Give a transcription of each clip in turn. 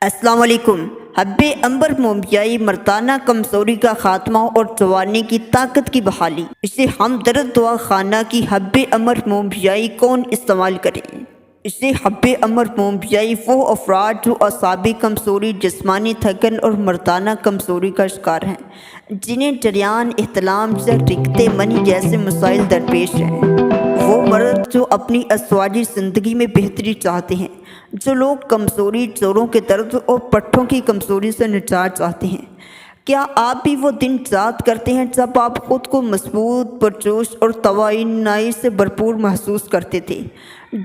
السلام علیکم۔ حب عنبر مومیائی مردانہ کمزوری کا خاتمہ اور جوانی کی طاقت کی بحالی۔ اسے ہمدرد دوا خانہ کی حب عنبر مومیائی کون استعمال کرے؟ اسے حب عنبر مومیائی وہ افراد جو اعصابی کمزوری، جسمانی تھکن اور مردانہ کمزوری کا شکار ہیں، جنہیں جریان، احتلام یا رکتے منی جیسے مسائل درپیش ہیں۔ وہ مرد جو اپنی ازدواجی زندگی میں بہتری چاہتے ہیں، جو لوگ کمزوری، جوڑوں کے درد اور پٹھوں کی کمزوری سے نجات چاہتے ہیں۔ کیا آپ بھی وہ دن یاد کرتے ہیں جب آپ خود کو مضبوط، پرجوش اور توانائی سے بھرپور محسوس کرتے تھے،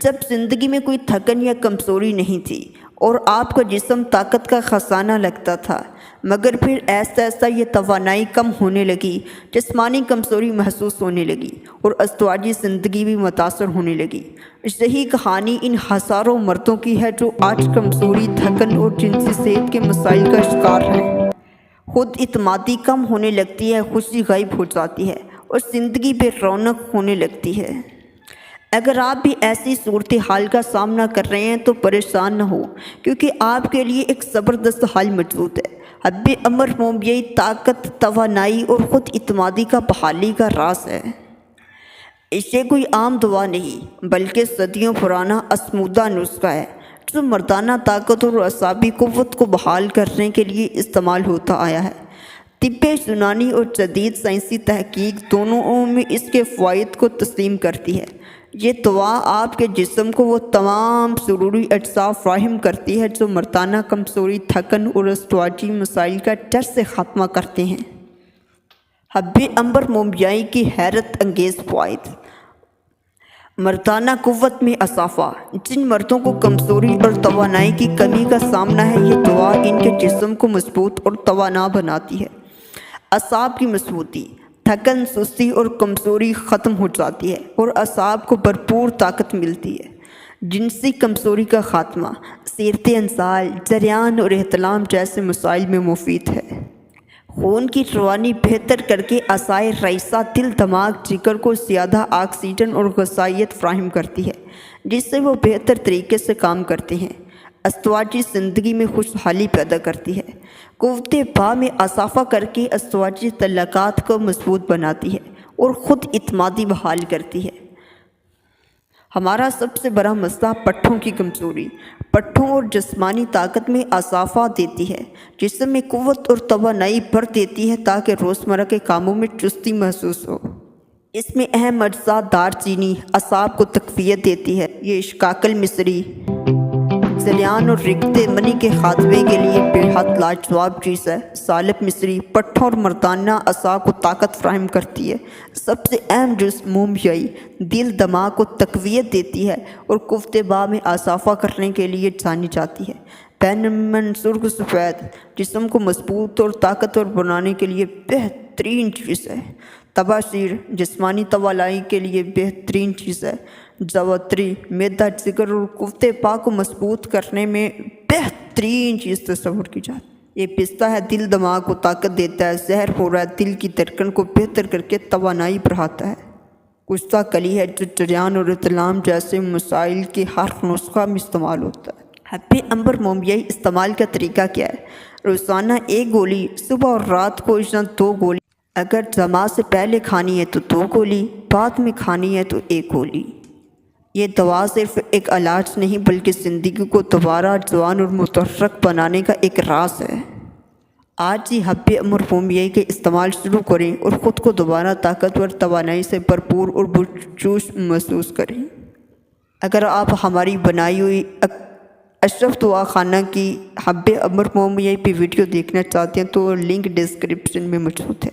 جب زندگی میں کوئی تھکن یا کمزوری نہیں تھی اور آپ کا جسم طاقت کا خزانہ لگتا تھا؟ مگر پھر ایسا ایسا یہ توانائی کم ہونے لگی، جسمانی کمزوری محسوس ہونے لگی اور ازدواجی زندگی بھی متاثر ہونے لگی۔ یہی کہانی ان ہزاروں مردوں کی ہے جو آج کمزوری، تھکن اور جنسی صحت کے مسائل کا شکار ہیں۔ خود اعتمادی کم ہونے لگتی ہے، خوشی غائب ہو جاتی ہے اور زندگی بے رونق ہونے لگتی ہے۔ اگر آپ بھی ایسی صورتحال کا سامنا کر رہے ہیں تو پریشان نہ ہو، کیونکہ آپ کے لیے ایک زبردست حل موجود ہے۔ حب عنبر مومیائی طاقت، توانائی اور خود اعتمادی کا بحالی کا راز ہے۔ اسے کوئی عام دوا نہیں بلکہ صدیوں پرانا آزمودہ نسخہ ہے جو مردانہ طاقت اور اعصابی قوت کو بحال کرنے کے لیے استعمال ہوتا آیا ہے۔ طب یونانی اور جدید سائنسی تحقیق دونوں میں اس کے فوائد کو تسلیم کرتی ہے۔ یہ دوا آپ کے جسم کو وہ تمام ضروری اجزاء فراہم کرتی ہے جو مردانہ کمزوری، تھکن اور ازدواجی مسائل کا جڑ سے خاتمہ کرتے ہیں۔ حب عنبر مومیائی کی حیرت انگیز فوائد۔ مردانہ قوت میں اضافہ۔ جن مردوں کو کمزوری اور توانائی کی کمی کا سامنا ہے، یہ دوا ان کے جسم کو مضبوط اور توانا بناتی ہے۔ اعصاب کی مضبوطی۔ تھکن، سستی اور کمزوری ختم ہو جاتی ہے اور اعصاب کو بھرپور طاقت ملتی ہے۔ جنسی کمزوری کا خاتمہ۔ صحت انسال، جریان اور احتلام جیسے مسائل میں مفید ہے۔ خون کی روانی بہتر کر کے اعضائے رئیسہ، دل، دماغ، جگر کو زیادہ آکسیجن اور غذائیت فراہم کرتی ہے، جس سے وہ بہتر طریقے سے کام کرتے ہیں۔ ازدواجی زندگی میں خوشحالی پیدا کرتی ہے۔ قوت باء میں اضافہ کر کے ازدواجی تعلقات کو مضبوط بناتی ہے اور خود اعتمادی بحال کرتی ہے۔ ہمارا سب سے بڑا مسئلہ پٹھوں کی کمزوری۔ پٹھوں اور جسمانی طاقت میں اضافہ دیتی ہے، جسم میں قوت اور توانائی بھر دیتی ہے تاکہ روزمرہ کے کاموں میں چستی محسوس ہو۔ اس میں اہم اجزاء دار چینی اعصاب کو تقویت دیتی ہے۔ یہ شکاکل مصری جریان اور رکتے منی کے خاتمے کے لیے بے حد لاجواب چیز ہے۔ سالب مصری پٹھوں اور مردانہ اعصاب کو طاقت فراہم کرتی ہے۔ سب سے اہم جز مومیائی دل، دماغ کو تقویت دیتی ہے اور قوت باء میں اضافہ کرنے کے لیے جانی جاتی ہے۔ بین سرخ سفید جسم کو مضبوط اور طاقتور بنانے کے لیے بہترین چیز ہے۔ تباشیر جسمانی توانائی کے لیے بہترین چیز ہے۔ جوتری معدہ، جگر اور قوت باء کو مضبوط کرنے میں بہترین چیز تصور کی جاتی ہے۔ یہ پستہ ہے، دل دماغ کو طاقت دیتا ہے۔ زہر ہو رہا ہے، دل کی دھڑکن کو بہتر کر کے توانائی بڑھاتا ہے۔ کشتہ کلی ہے جو جریان اور احتلام جیسے مسائل کے ہر نسخہ میں استعمال ہوتا ہے۔ حب عنبر مومیائی استعمال کا طریقہ کیا ہے؟ روزانہ 1 گولی، صبح اور رات کو یا 2 گولی۔ اگر جماع سے پہلے کھانی ہے تو 2 گولی، بعد میں کھانی ہے تو 1 گولی۔ یہ دوا صرف ایک علاج نہیں بلکہ زندگی کو دوبارہ جوان اور متحرک بنانے کا ایک راز ہے۔ آج ہی حب عنبر مومیائی کے استعمال شروع کریں اور خود کو دوبارہ طاقتور، توانائی سے بھرپور اور پرجوش محسوس کریں۔ اگر آپ ہماری بنائی ہوئی اشرف دوا خانہ کی حب عنبر مومیائی پہ ویڈیو دیکھنا چاہتے ہیں تو لنک ڈسکرپشن میں موجود ہے۔